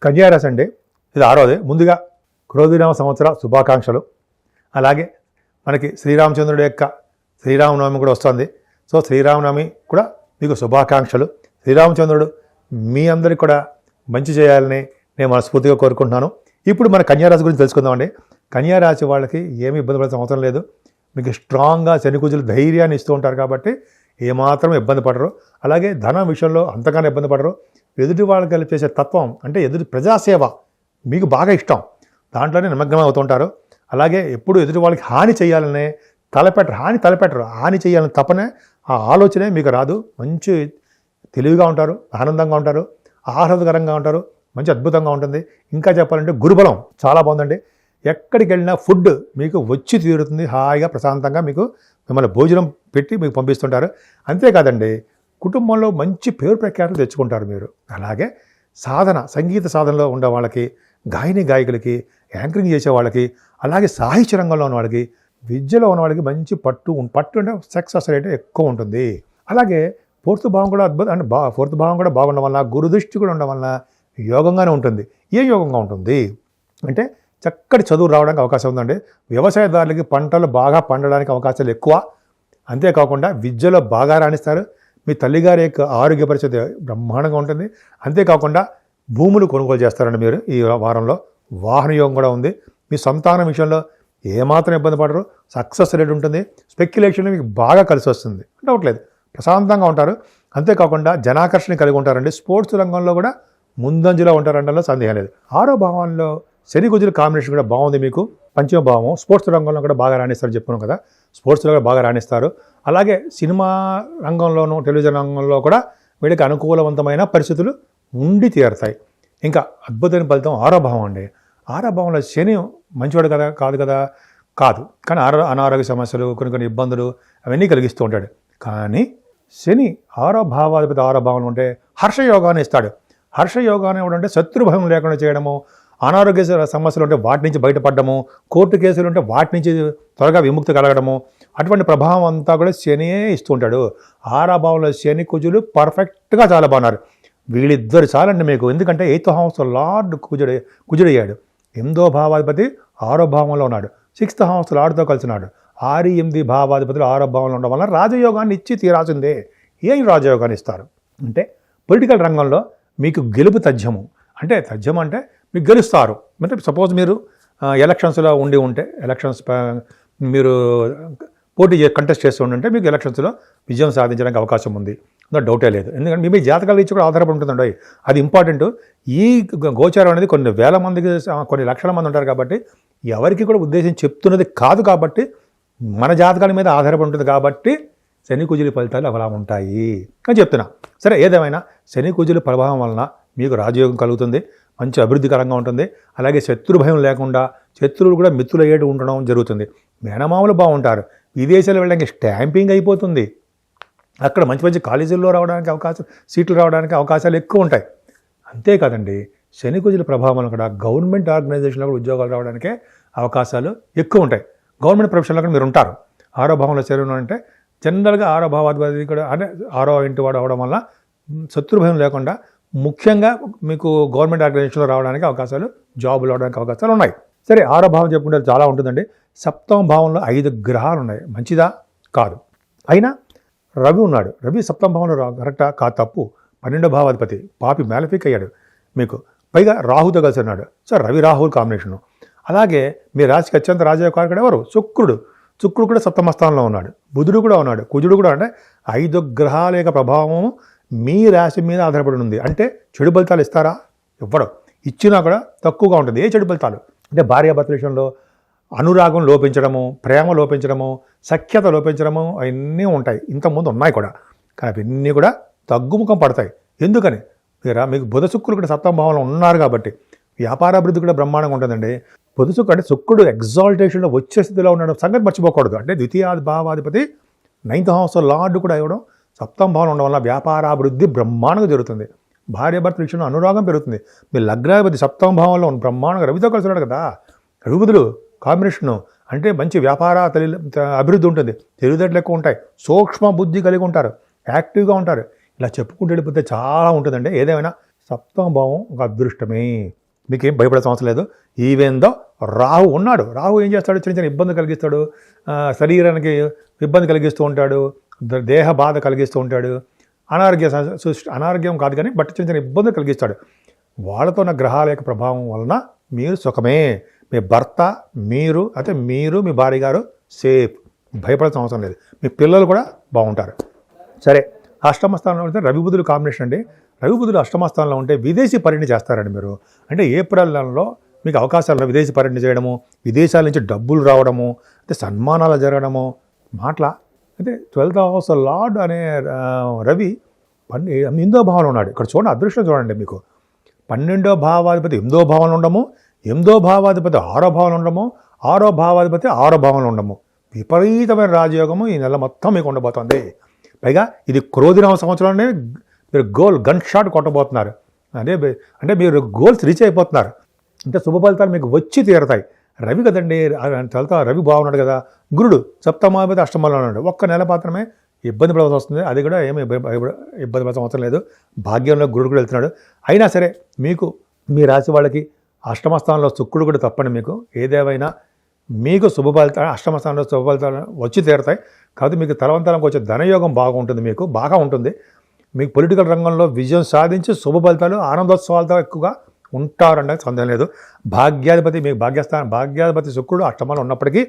కన్యారాశి అండి, ఇది ఆరోది. ముందుగా క్రోధినామ సంవత్సర శుభాకాంక్షలు. అలాగే మనకి శ్రీరామచంద్రుడి యొక్క శ్రీరామనవమి కూడా వస్తుంది. సో శ్రీరామనవమి కూడా మీకు శుభాకాంక్షలు. శ్రీరామచంద్రుడు మీ అందరికి కూడా మంచి చేయాలని నేను మనస్ఫూర్తిగా కోరుకుంటున్నాను. ఇప్పుడు మన కన్యారాశి గురించి తెలుసుకుందామండి. కన్యారాశి వాళ్ళకి ఏమీ ఇబ్బంది పడాల్సిన అవసరం లేదు. మీకు స్ట్రాంగ్గా శని కుజులు ధైర్యాన్ని ఇస్తూ ఉంటారు కాబట్టి ఏమాత్రం ఇబ్బంది పడరు. అలాగే ధనం విషయంలో అంతగానే ఇబ్బంది పడరు. ఎదుటి వాళ్ళకి కలిపి చేసే తత్వం అంటే ఎదుటి ప్రజాసేవ మీకు బాగా ఇష్టం, దాంట్లోనే నిమగ్నం అవుతుంటారు. అలాగే ఎప్పుడు ఎదుటి వాళ్ళకి హాని చేయాలనే తలపెట్టరు. హాని చేయాలని తపనే ఆ ఆలోచనే మీకు రాదు. మంచి తెలివిగా ఉంటారు, ఆనందంగా ఉంటారు, ఆహ్లాదకరంగా ఉంటారు, మంచి అద్భుతంగా ఉంటుంది. ఇంకా చెప్పాలంటే గురుబలం చాలా బాగుందండి. ఎక్కడికి వెళ్ళినా ఫుడ్ మీకు వచ్చి తీరుతుంది. హాయిగా ప్రశాంతంగా మిమ్మల్ని భోజనం పెట్టి మీకు పంపిస్తుంటారు. అంతేకాదండి, కుటుంబంలో మంచి పేరు ప్రఖ్యాతులు తెచ్చుకుంటారు మీరు. అలాగే సంగీత సాధనలో ఉండే వాళ్ళకి, గాయకులకి, యాంకరింగ్ చేసే వాళ్ళకి, అలాగే సాహిత్య రంగంలో ఉన్న వాళ్ళకి, విద్యలో ఉన్న వాళ్ళకి మంచి పట్టు అంటే సక్సెస్ రేట్ ఎక్కువ ఉంటుంది. అలాగే ఫోర్త్ భావం కూడా బాగుండడం వలన, గురుదృష్టి కూడా ఉండడం వలన యోగంగానే ఉంటుంది. ఏ యోగంగా ఉంటుంది అంటే చక్కటి చదువు రావడానికి అవకాశం ఉందండి. వ్యవసాయదారులకి పంటలు బాగా పండడానికి అవకాశాలు ఎక్కువ. అంతేకాకుండా విద్యలో బాగా రాణిస్తారు. మీ తల్లిగారి యొక్క ఆరోగ్య పరిస్థితి బ్రహ్మాండంగా ఉంటుంది. అంతేకాకుండా భూములు కొనుగోలు చేస్తారండి మీరు ఈ వారంలో. వాహన యోగం కూడా ఉంది. మీ సంతానం విషయంలో ఏమాత్రం ఇబ్బంది పడరు. సక్సెస్ రేట్ ఉంటుంది. స్పెక్యులేషన్ మీకు బాగా కలిసి వస్తుంది, డౌట్ లేదు. ప్రశాంతంగా ఉంటారు. అంతేకాకుండా జనాకర్షణ కలిగి ఉంటారండి. స్పోర్ట్స్ రంగంలో కూడా ముందంజలో ఉంటారంటలో సందేహం లేదు. 6వ భావంలో శని కుజుల కాంబినేషన్ కూడా బాగుంది మీకు. పంచమ భావం స్పోర్ట్స్ రంగంలో కూడా బాగా రాణిస్తారు చెప్పుకున్నాం కదా. స్పోర్ట్స్లో కూడా బాగా రాణిస్తారు. అలాగే సినిమా రంగంలోనూ, టెలివిజన్ రంగంలో కూడా వీళ్ళకి అనుకూలవంతమైన పరిస్థితులు ఉండి తీరుతాయి. ఇంకా అద్భుతమైన ఫలితం 6వ భావం అండి. 6వ భావంలో శని మంచివాడు కాదు. కానీ అనారోగ్య సమస్యలు, కొన్ని ఇబ్బందులు అవన్నీ కలిగిస్తూ ఉంటాడు. కానీ శని 6వ భావాధిపతి 6వ భావంలో ఉంటే హర్షయోగాన్ని ఇస్తాడు. హర్షయోగాన్ని ఇవ్వడంటే శత్రుభయం లేకుండా చేయడము, అనారోగ్య సమస్యలు ఉంటే వాటి నుంచి బయటపడము, కోర్టు కేసులు ఉంటే వాటి నుంచి త్వరగా విముక్తి కలగడము, అటువంటి ప్రభావం అంతా కూడా శనియే ఇస్తూ ఉంటాడు. 6వ భావంలో శని కుజులు పర్ఫెక్ట్గా చాలా బాగున్నారు. వీళ్ళిద్దరు చాలండి మీకు. ఎందుకంటే 8th హౌస్ లార్డ్ కుజుడయ్యాడు. 8వ భావాధిపతి 6వ భావంలో ఉన్నాడు. 6th house లార్డ్తో కలిసినాడు. 6, 8 భావాధిపతులు 6వ భావంలో ఉండడం వల్ల రాజయోగాన్ని ఇచ్చి తీరాల్సిందే. ఏం రాజయోగాన్ని ఇస్తారు అంటే పొలిటికల్ రంగంలో మీకు గెలుపు తథ్యము. అంటే తథ్యం అంటే మీకు గెలుస్తారు. అంటే సపోజ్ మీరు ఎలక్షన్స్లో ఉంటే మీరు కంటెస్ట్ చేస్తూ ఉంటే మీకు ఎలక్షన్స్లో విజయం సాధించడానికి అవకాశం ఉంది, డౌటే లేదు. ఎందుకంటే మీ జాతకాల నుంచి కూడా ఆధారపడి ఉంటుందండి. అది ఇంపార్టెంట్. ఈ గోచారం అనేది కొన్ని వేల మందికి, కొన్ని లక్షల మంది ఉంటారు కాబట్టి ఎవరికి కూడా ఉద్దేశం చెప్తున్నది కాదు. కాబట్టి మన జాతకాల మీద ఆధారపడి ఉంటుంది. కాబట్టి శని కుజుల ఫలితాలు అలా ఉంటాయి అని చెప్తున్నా. సరే, ఏదేమైనా శని కుజుల ప్రభావం వలన మీకు రాజయోగం కలుగుతుంది. మంచి అభివృద్ధికరంగా ఉంటుంది. అలాగే శత్రుభయం లేకుండా శత్రువులు కూడా మిత్రులయ్యేటు ఉండడం జరుగుతుంది. మేనమామలు బాగుంటారు. విదేశాలు వెళ్ళడానికి స్టాంపింగ్ అయిపోతుంది. అక్కడ మంచి కాలేజీల్లో సీట్లు రావడానికి అవకాశాలు ఎక్కువ ఉంటాయి. అంతేకాదండి, శని కుజుల ప్రభావం కూడా గవర్నమెంట్ ఆర్గనైజేషన్లో కూడా ఉద్యోగాలు రావడానికే అవకాశాలు ఎక్కువ ఉంటాయి. గవర్నమెంట్ ప్రొఫెషన్లో కూడా మీరు ఉంటారు. 6వ భావంలో చేరును అంటే జనరల్గా 6వ భావాధిపతి కూడా అంటే 6వ ఇంటి వాడు అవడం వల్ల శత్రుభయం లేకుండా ముఖ్యంగా మీకు గవర్నమెంట్ ఆర్గనైజేషన్లో రావడానికి అవకాశాలు, జాబులు రావడానికి అవకాశాలు ఉన్నాయి. సరే, 6వ భావం చెప్పుకుంటే చాలా ఉంటుందండి. 7వ భావంలో 5 గ్రహాలు ఉన్నాయి. మంచిదా? కాదు. అయినా రవి ఉన్నాడు. రవి 7వ భావంలో కరెక్టా? కాదు, తప్పు. 12వ భావాధిపతి పాపి మ్యాలిఫిక్ అయ్యాడు మీకు. పైగా రాహుతో కలిసి ఉన్నాడు. So Ravi Rahul combination. అలాగే మీ రాశికి అత్యంత రాజయోగకారకుడు ఎవరు? శుక్రుడు కూడా 7వ స్థానంలో ఉన్నాడు. బుధుడు కూడా ఉన్నాడు. కుజుడు కూడా. అంటే 5 గ్రహాల యొక్క ప్రభావం మీ రాశి మీద ఆధారపడి ఉంది. అంటే చెడు ఫలితాలు ఇస్తారా? ఇవ్వడం. ఇచ్చినా కూడా తక్కువగా ఉంటుంది. ఏ చెడు ఫలితాలు అంటే భార్యాభర్తల విషయంలో అనురాగం లోపించడము, ప్రేమ లోపించడము, సఖ్యత లోపించడము అవన్నీ ఉంటాయి. ఇంతకుముందు ఉన్నాయి కూడా. కానీ అవన్నీ కూడా తగ్గుముఖం పడతాయి. ఎందుకని? మీకు బుధ శుక్రులు కూడా 7వ భావంలో ఉన్నారు కాబట్టి వ్యాపారాభివృద్ధి కూడా బ్రహ్మాండంగా ఉంటుందండి. బుధ శుక్రుడు అంటే శుక్రుడు ఎగ్జాల్టేషన్లో వచ్చే స్థితిలో ఉండడం సంగతి మర్చిపోకూడదు. అంటే 2వ భావాధిపతి 9th హౌస్ లార్డ్ కూడా ఇవ్వడం 7వ భావంలో ఉండడం వల్ల వ్యాపారాభివృద్ధి బ్రహ్మాండంగా జరుగుతుంది. భార్యాభర్తల విషయంలో అనురాగం పెరుగుతుంది. మీ లగ్నాధిపతి 7వ భావంలో బ్రహ్మాండంగా రవితో కలిసి ఉన్నాడు కదా. రవిబుధులు కాంబినేషను అంటే మంచి వ్యాపార అభివృద్ధి ఉంటుంది. తెలివితేటలు ఎక్కువ ఉంటాయి. సూక్ష్మ బుద్ధి కలిగి ఉంటారు. యాక్టివ్గా ఉంటారు. ఇలా చెప్పుకుంటూ వెళ్ళిపోతే చాలా ఉంటుందండి. ఏదేమైనా సప్తమ భావం ఒక అదృష్టమే, మీకేం భయపడే అవసరం లేదు. ఈవెందో రాహు ఉన్నాడు, రాహు ఏం చేస్తాడు, చిన్న చిన్న ఇబ్బంది కలిగిస్తాడు, శరీరానికి ఇబ్బంది కలిగిస్తూ ఉంటాడు, దేహ బాధ కలిగిస్తూ ఉంటాడు, అనారోగ్యం కాదు కానీ బట్ చిన్న చిన్న ఇబ్బందులు కలిగిస్తాడు. వాళ్ళతో ఉన్న గ్రహాల యొక్క ప్రభావం వలన మీరు సుఖమే, మీ భర్త మీరు అయితే మీరు మీ భార్య గారు సేఫ్, భయపడాల్సిన అవసరం లేదు. మీ పిల్లలు కూడా బాగుంటారు. సరే, అష్టమ స్థానంలో ఉంటే రవి బుధులు కాంబినేషన్ అండి. రవి బుధులు అష్టమ స్థానంలో ఉంటే విదేశీ పర్యటన చేస్తారండి మీరు. అంటే ఏప్రిల్ నెలలో మీకు అవకాశాలు విదేశీ పర్యటన చేయడము, విదేశాల నుంచి డబ్బులు రావడము, అంటే సన్మానాలు జరగడము, మాటల అంటే 12th హౌస్ లార్డ్ అనే రవి 8వ భావంలో ఉన్నాడు. ఇక్కడ చూడండి, అదృష్టం చూడండి, మీకు 12వ భావాధిపతి 8వ భావంలో ఉండము, 8వ భావాధిపతి 6వ భావంలో ఉండము, 6వ భావాధిపతి 6వ భావంలో ఉండము. విపరీతమైన రాజయోగము ఈ నెల మొత్తం మీకు ఉండబోతుంది. పైగా ఇది క్రోధినామ సంవత్సరంలోనే మీరు గన్ షాట్ కొట్టబోతున్నారు. అంటే మీరు గోల్స్ రీచ్ అయిపోతున్నారు. అంటే శుభ ఫలితాలు మీకు వచ్చి తీరతాయి. రవి కదండి, తర్వాత రవి బాగున్నాడు కదా, గురుడు సప్తమాధిపతి అష్టమంలో ఉన్నాడు. ఒక్క నెల మాత్రమే ఇబ్బంది పడవలసి వస్తుంది. అది కూడా ఏమి ఇబ్బంది పడాల్సిన అవసరం లేదు. భాగ్యంలో గురుడు కూడా వెళ్తున్నాడు. అయినా సరే మీకు మీ రాశి వాళ్ళకి అష్టమ స్థానంలో శుక్రుడు కూడా తప్పండి. మీకు ఏదేమైనా మీకు శుభ ఫలితాలు అష్టమ స్థానంలో శుభ ఫలితాలు వచ్చి తీరుతాయి. కాబట్టి మీకు తలవంతరంకి వచ్చే ధనయోగం బాగుంటుంది, మీకు బాగా ఉంటుంది. మీకు పొలిటికల్ రంగంలో విజయం సాధించి శుభ ఫలితాలు ఆనందోత్సవాలతో ఎక్కువగా ఉంటారన్నది సందేహం లేదు. భాగ్యాధిపతి మీకు భాగ్యాధిపతి శుక్రుడు అష్టమంలో ఉన్నప్పటికీ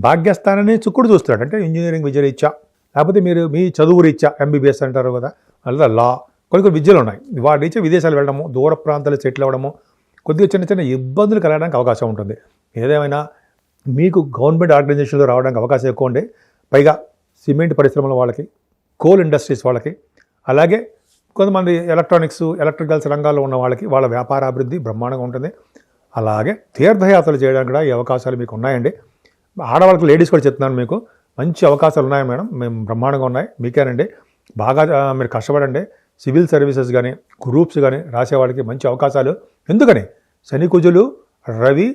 భాగ్యస్థానాన్ని శుక్రుడు చూస్తాడు. అంటే ఇంజనీరింగ్ విద్య రీత్యా, లేకపోతే మీరు మీ చదువు రీత్యా ఎంబీబీఎస్ అంటారు కదా, లేదా లా, కొన్ని విద్యలు ఉన్నాయి. వాటి రీత్యా విదేశాలు వెళ్ళడము, దూర ప్రాంతాలు సెటిల్ అవ్వడము, కొద్దిగా చిన్న చిన్న ఇబ్బందులు కలగడానికి అవకాశం ఉంటుంది. ఏదేమైనా మీకు గవర్నమెంట్ ఆర్గనైజేషన్లో రావడానికి అవకాశం ఎక్కువ ఉండే. పైగా సిమెంట్ పరిశ్రమల వాళ్ళకి, కోల్ ఇండస్ట్రీస్ వాళ్ళకి, అలాగే కొంతమంది ఎలక్ట్రికల్స్ రంగాల్లో ఉన్న వాళ్ళకి వాళ్ళ వ్యాపార అభివృద్ధి బ్రహ్మాండంగా ఉంటుంది. అలాగే తీర్థయాత్రలు చేయడానికి కూడా ఈ అవకాశాలు మీకు ఉన్నాయండి. ఆడవాళ్ళకి, లేడీస్ కూడా చెప్తున్నాను, మీకు మంచి అవకాశాలు ఉన్నాయి మేడం, మేము బ్రహ్మాండంగా ఉన్నాయి. మీకేనండి, బాగా మీరు కష్టపడండి. సివిల్ సర్వీసెస్ కానీ గ్రూప్స్ కానీ రాసేవాళ్ళకి మంచి అవకాశాలు. ఎందుకని శని కుజులు రవి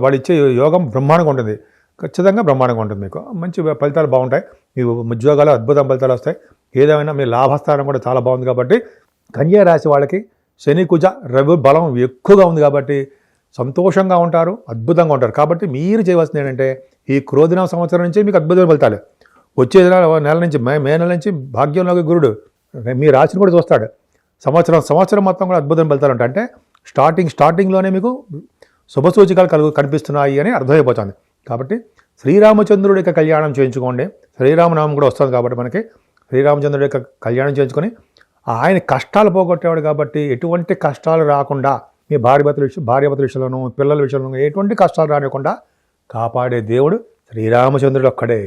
వాళ్ళు ఇచ్చే యోగం బ్రహ్మాండంగా ఉంటుంది. ఖచ్చితంగా బ్రహ్మాండంగా ఉంటుంది. మీకు మంచి ఫలితాలు బాగుంటాయి. మీ ఉద్యోగాలు అద్భుతం ఫలితాలు వస్తాయి. ఏదేమైనా మీ లాభస్థానం కూడా చాలా బాగుంది కాబట్టి కన్యా రాశి వాళ్ళకి శని కుజ రవి బలం ఎక్కువగా ఉంది కాబట్టి సంతోషంగా ఉంటారు, అద్భుతంగా ఉంటారు. కాబట్టి మీరు చేయవలసింది ఏంటంటే ఈ క్రోధినామ సంవత్సరం నుంచి మీకు అద్భుతమైన ఫలితాలు వచ్చే నెల నుంచి మే నెల నుంచి భాగ్యంలోకి గురుడు మీ రాశిని కూడా చూస్తాడు. సంవత్సరం మొత్తం కూడా అద్భుతమైన ఫలితాలు ఉంటాయి. అంటే స్టార్టింగ్లోనే మీకు శుభ సూచికలు కనిపిస్తున్నాయి అని అర్థమైపోతుంది. కాబట్టి శ్రీరామచంద్రుడి యొక్క కళ్యాణం చేయించుకోండి. శ్రీరామనామం కూడా వస్తుంది కాబట్టి మనకి శ్రీరామచంద్రుడి యొక్క కళ్యాణం చేయించుకొని ఆయన కష్టాలు పోగొట్టేవాడు కాబట్టి ఎటువంటి కష్టాలు రాకుండా మీ భార్యాభర్తల విషయంలోనూ పిల్లల విషయంలోనూ ఎటువంటి కష్టాలు రానివ్వకుండా కాపాడే దేవుడు శ్రీరామచంద్రుడు ఒక్కడే.